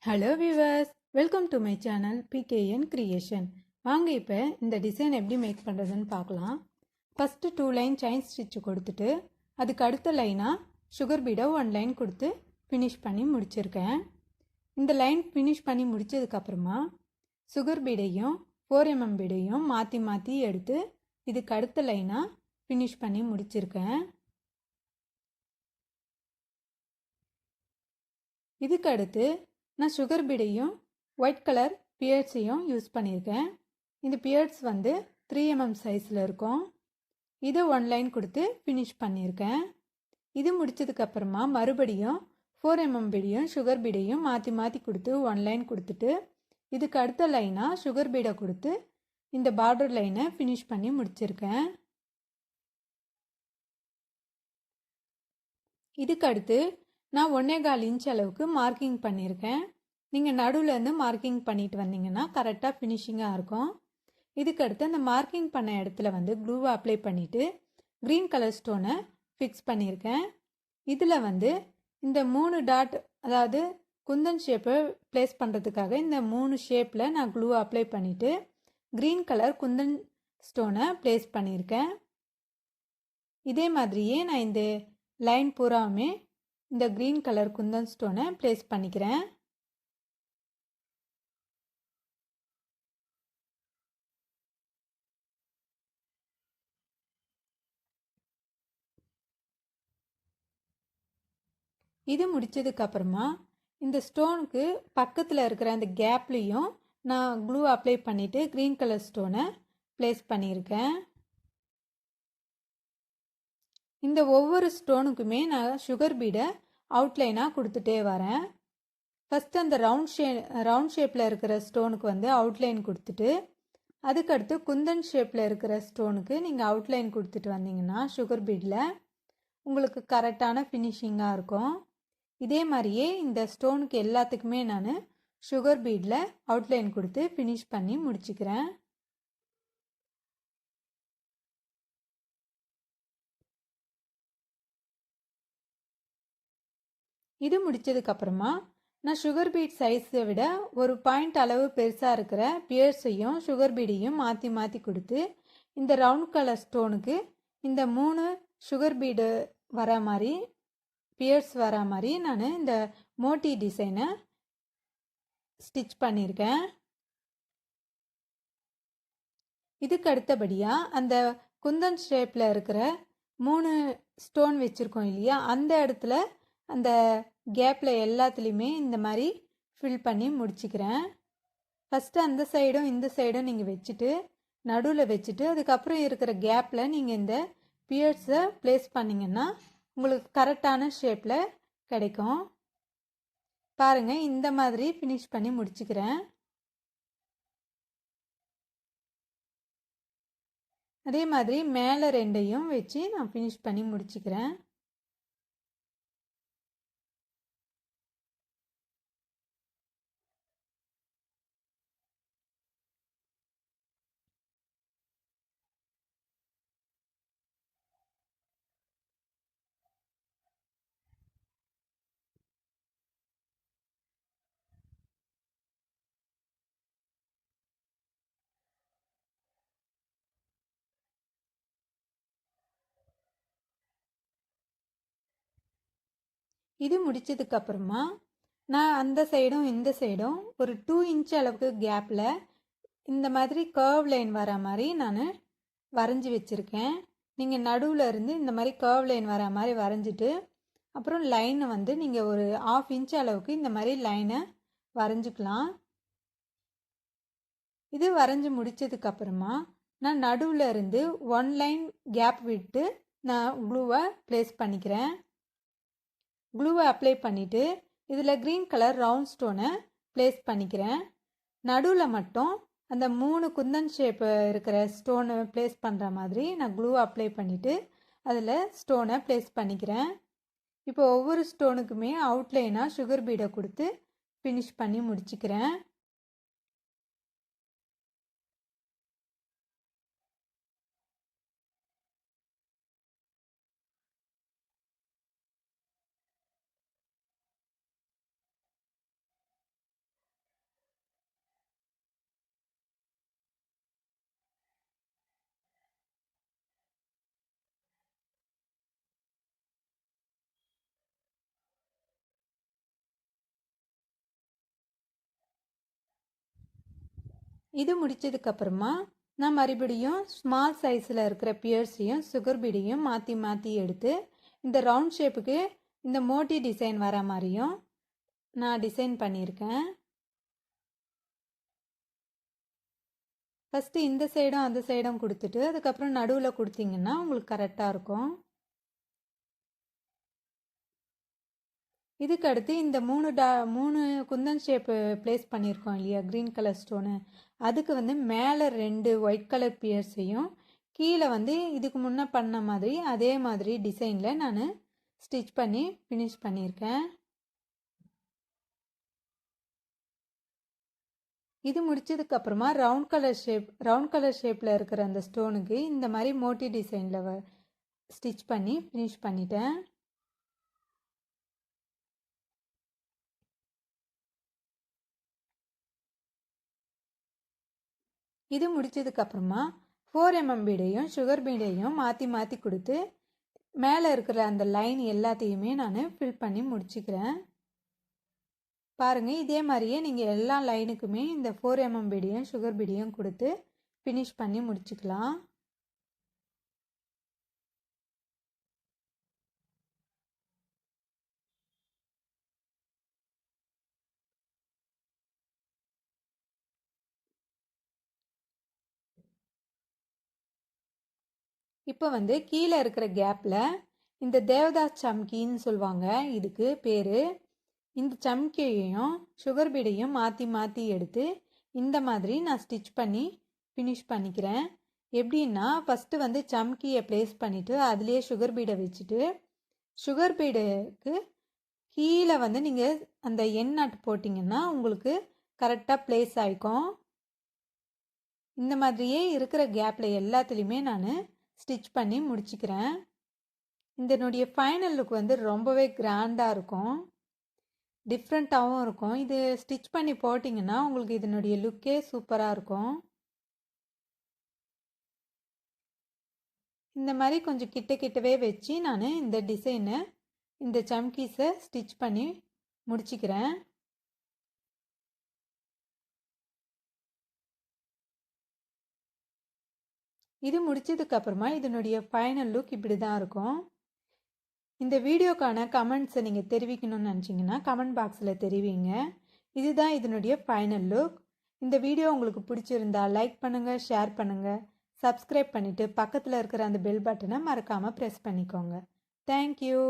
Hello viewers, welcome to my channel PKN Creation. வாங்க இப்போ இந்த டிசைன் எப்படி மேக் பண்ணுறதுன்னு பார்க்கலாம். ஃபஸ்ட்டு 2 லைன் செயின் ஸ்டிச் கொடுத்துட்டு அதுக்கு அடுத்த லைனாக சுகர் பீடை 1 லைன் கொடுத்து ஃபினிஷ் பண்ணி முடிச்சிருக்கேன். இந்த லைன் ஃபினிஷ் பண்ணி முடித்ததுக்கப்புறமா சுகர் பீடையும் 4mm பீடையும் மாற்றி மாற்றி எடுத்து இதுக்கு அடுத்த லைனாக ஃபினிஷ் பண்ணி முடிச்சிருக்கேன். இதுக்கு அடுத்து நான் சுகர் பீடையும் ஒயிட் கலர் பியர்ட்ஸையும் யூஸ் பண்ணியிருக்கேன். இந்த பியர்ட்ஸ் வந்து 3mm சைஸில் இருக்கும். இதை 1 லைன் கொடுத்து ஃபினிஷ் பண்ணியிருக்கேன். இது முடித்ததுக்கப்புறமா மறுபடியும் 4mm பீடையும் சுகர் பீடையும் மாற்றி மாற்றி கொடுத்து 1 லைன் கொடுத்துட்டு இதுக்கு அடுத்த லைனாக சுகர் பீடை கொடுத்து இந்த பார்டர் லைனை ஃபினிஷ் பண்ணி முடிச்சிருக்கேன். இதுக்கு அடுத்து நான் 1.25 இன்ச் அளவுக்கு மார்க்கிங் பண்ணியிருக்கேன். நீங்கள் நடுவுலேருந்து மார்க்கிங் பண்ணிட்டு வந்தீங்கன்னா கரெக்டாக ஃபினிஷிங்காக இருக்கும். இதுக்கு அடுத்து அந்த மார்க்கிங் பண்ண இடத்துல வந்து க்ளூவை அப்ளை பண்ணிவிட்டு க்ரீன் கலர் ஸ்டோனை ஃபிக்ஸ் பண்ணியிருக்கேன். இதில் வந்து இந்த 3 டாட் அதாவது குந்தன் ஷேப்பை ப்ளேஸ் பண்ணுறதுக்காக இந்த 3 ஷேப்பில் நான் க்ளூவை அப்ளை பண்ணிவிட்டு க்ரீன் கலர் குந்தன் ஸ்டோனை ப்ளேஸ் பண்ணியிருக்கேன். இதே மாதிரியே நான் இந்த லைன் பூராவுமே இந்த க்ரீன் கலர் குந்தன் ஸ்டோனை ப்ளேஸ் பண்ணிக்கிறேன். இது முடித்ததுக்கப்புறமா இந்த ஸ்டோனுக்கு பக்கத்தில் இருக்கிற அந்த கேப்லேயும் நான் க்ளூ அப்ளை பண்ணிவிட்டு க்ரீன் கலர் ஸ்டோனை ப்ளேஸ் பண்ணியிருக்கேன். இந்த ஒவ்வொரு ஸ்டோனுக்குமே நான் சுகர் பீடை அவுட்லைனாக கொடுத்துட்டே வரேன். ஃபஸ்ட்டு அந்த ரவுண்ட் ஷேப்பில் இருக்கிற ஸ்டோனுக்கு வந்து அவுட்லைன் கொடுத்துட்டு அதுக்கடுத்து குந்தன் ஷேப்பில் இருக்கிற ஸ்டோனுக்கு நீங்கள் அவுட்லைன் கொடுத்துட்டு வந்தீங்கன்னா சுகர் பீடில் உங்களுக்கு கரெக்டான ஃபினிஷிங்காக இருக்கும். இதே மாதிரியே இந்த ஸ்டோனுக்கு எல்லாத்துக்குமே நான் சுகர் பீடில் அவுட்லைன் கொடுத்து ஃபினிஷ் பண்ணி முடிச்சுக்கிறேன். இது முடித்ததுக்கப்புறமா நான் சுகர் பீட் சைஸை விட ஒரு பாயிண்ட் அளவு பெருசாக இருக்கிற பியர்ஸையும் சுகர் பீடையும் மாற்றி மாற்றி கொடுத்து இந்த ரவுண்ட் கலர் ஸ்டோனுக்கு இந்த 3 சுகர் பீடு வர மாதிரி பியர்ஸ் வர மாதிரி நான் இந்த மோட்டி டிசைனை ஸ்டிச் பண்ணியிருக்கேன். இதுக்கு அடுத்தபடியாக அந்த குந்தன் ஷேப்பில் இருக்கிற 3 ஸ்டோன் வச்சுருக்கோம் இல்லையா, அந்த இடத்துல அந்த கேப்பில் எல்லாத்துலேயுமே இந்த மாதிரி ஃபில் பண்ணி முடிச்சுக்கிறேன். ஃபஸ்ட்டு அந்த சைடும் இந்த சைடும் நீங்கள் வச்சுட்டு நடுவில் வச்சுட்டு அதுக்கப்புறம் இருக்கிற கேப்பில் நீங்கள் இந்த பியர்ஸை ப்ளேஸ் பண்ணிங்கன்னா உங்களுக்கு கரெக்டான ஷேப்பில் கிடைக்கும். பாருங்கள், இந்த மாதிரி ஃபினிஷ் பண்ணி முடிச்சுக்கிறேன். அதே மாதிரி மேலே 2ஐயும் வச்சு நான் ஃபினிஷ் பண்ணி முடிச்சுக்கிறேன். இது முடித்ததுக்கப்புறமா நான் அந்த சைடும் இந்த சைடும் ஒரு 2 இன்ச் அளவுக்கு கேப்பில் இந்த மாதிரி கர்வ் லைன் வர மாதிரி நான் வரைஞ்சி வச்சுருக்கேன். நீங்கள் நடுவில் இருந்து இந்த மாதிரி கர்வ் லைன் வர மாதிரி வரைஞ்சிட்டு அப்புறம் லைனை வந்து நீங்கள் ஒரு 1/2 இன்ச் அளவுக்கு இந்த மாதிரி லைனை வரைஞ்சிக்கலாம். இது வரைஞ்சி முடித்ததுக்கப்புறமா நான் நடுவில் இருந்து 1 லைன் கேப் விட்டு நான் க்ளூவை ப்ளேஸ் பண்ணிக்கிறேன். க்ளூவை அப்ளை பண்ணிவிட்டு இதில் க்ரீன் கலர் ரவுண்ட் ஸ்டோனை ப்ளேஸ் பண்ணிக்கிறேன். நடுவில் மட்டும் அந்த 3 குந்தன் ஷேப் இருக்கிற ஸ்டோனை ப்ளேஸ் பண்ணுற மாதிரி நான் க்ளூவை அப்ளை பண்ணிவிட்டு அதில் ஸ்டோனை ப்ளேஸ் பண்ணிக்கிறேன். இப்போ ஒவ்வொரு ஸ்டோனுக்குமே அவுட்லைனாக சுகர் பீடை கொடுத்து ஃபினிஷ் பண்ணி முடிச்சுக்கிறேன். இது முடிச்சதுக்கப்புறமா நான் மறுபடியும் ஸ்மால் சைஸில் இருக்கிற பியர்ஸையும் சுகர் பீடையும் மாற்றி மாற்றி எடுத்து இந்த ரவுண்ட் ஷேப்புக்கு இந்த மோட்டி டிசைன் வர மாதிரியும் நான் டிசைன் பண்ணியிருக்கேன். ஃபஸ்ட்டு இந்த சைடும் அந்த சைடும் கொடுத்துட்டு அதுக்கப்புறம் நடுவில் கொடுத்தீங்கன்னா உங்களுக்கு கரெக்டாக இருக்கும். இதுக்கு அடுத்து இந்த மூணு குந்தன் ஷேப்பு ப்ளேஸ் பண்ணியிருக்கோம் இல்லையா, க்ரீன் கலர் ஸ்டோனு, அதுக்கு வந்து மேலே 2 ஒயிட் கலர் பியர்ஸையும் கீழே வந்து இதுக்கு முன்னே பண்ண மாதிரி அதே மாதிரி டிசைனில் நான் ஸ்டிச் பண்ணி ஃபினிஷ் பண்ணியிருக்கேன். இது முடிச்சதுக்கப்புறமா ரவுண்ட் கலர் ஷேப்பில் இருக்கிற அந்த ஸ்டோனுக்கு இந்த மாதிரி மோட்டி டிசைனில் ஸ்டிச் பண்ணி ஃபினிஷ் பண்ணிட்டேன். இது முடிச்சதுக்கப்புறமா 4mm பீடையும் சுகர் பீடையும் மாற்றி மாற்றி கொடுத்து மேலே இருக்கிற அந்த லைன் எல்லாத்தையுமே நான் ஃபில் பண்ணி முடிச்சுக்கிறேன். பாருங்கள், இதே மாதிரியே நீங்கள் எல்லா லைனுக்குமே இந்த 4mm பீடையும் சுகர் பீடையும் கொடுத்து ஃபினிஷ் பண்ணி முடிச்சுக்கலாம். இப்போ வந்து கீழே இருக்கிற கேப்பில் இந்த தேவதாஸ் சம்கின்னு சொல்லுவாங்க, இதுக்கு பேர். இந்த சம்கியையும் சுகர் பீடையும் மாற்றி மாற்றி எடுத்து இந்த மாதிரி நான் ஸ்டிச் பண்ணி ஃபினிஷ் பண்ணிக்கிறேன். எப்படின்னா ஃபஸ்ட்டு வந்து சம்கியை ப்ளேஸ் பண்ணிவிட்டு அதுலேயே சுகர் பீடை வச்சுட்டு சுகர் பீடைக்கு கீழே வந்து நீங்கள் அந்த எண்ணாட்டு போட்டிங்கன்னா உங்களுக்கு கரெக்டாக ப்ளேஸ் ஆகிக்கும். இந்த மாதிரியே இருக்கிற கேப்பில் எல்லாத்துலேயுமே நான் ஸ்டிச் பண்ணி முடிச்சுக்கிறேன். இதனுடைய ஃபைனல் லுக் வந்து ரொம்பவே கிராண்டாக இருக்கும், டிஃப்ரெண்ட்டாகவும் இருக்கும். இது ஸ்டிச் பண்ணி போட்டிங்கன்னா உங்களுக்கு இதனுடைய லுக்கே சூப்பராக இருக்கும். இந்த மாதிரி கொஞ்சம் கிட்டவே வச்சு நான் இந்த டிசைனை இந்த சம்கீஸை ஸ்டிச் பண்ணி முடிச்சுக்கிறேன். இது முடிச்சதுக்கப்புறமா இதனுடைய ஃபைனல் லுக் இப்படி தான் இருக்கும். இந்த வீடியோக்கான கமெண்ட்ஸை நீங்கள் தெரிவிக்கணும்னு நினச்சிங்கன்னா கமெண்ட் பாக்ஸில் தெரிவிங்க. இதுதான் இதனுடைய ஃபைனல் லுக். இந்த வீடியோ உங்களுக்கு பிடிச்சிருந்தா லைக் பண்ணுங்கள், ஷேர் பண்ணுங்கள், சப்ஸ்கிரைப் பண்ணிவிட்டு பக்கத்தில் இருக்கிற அந்த பெல் பட்டனை மறக்காமல் ப்ரெஸ் பண்ணிக்கோங்க. தேங்க்யூ.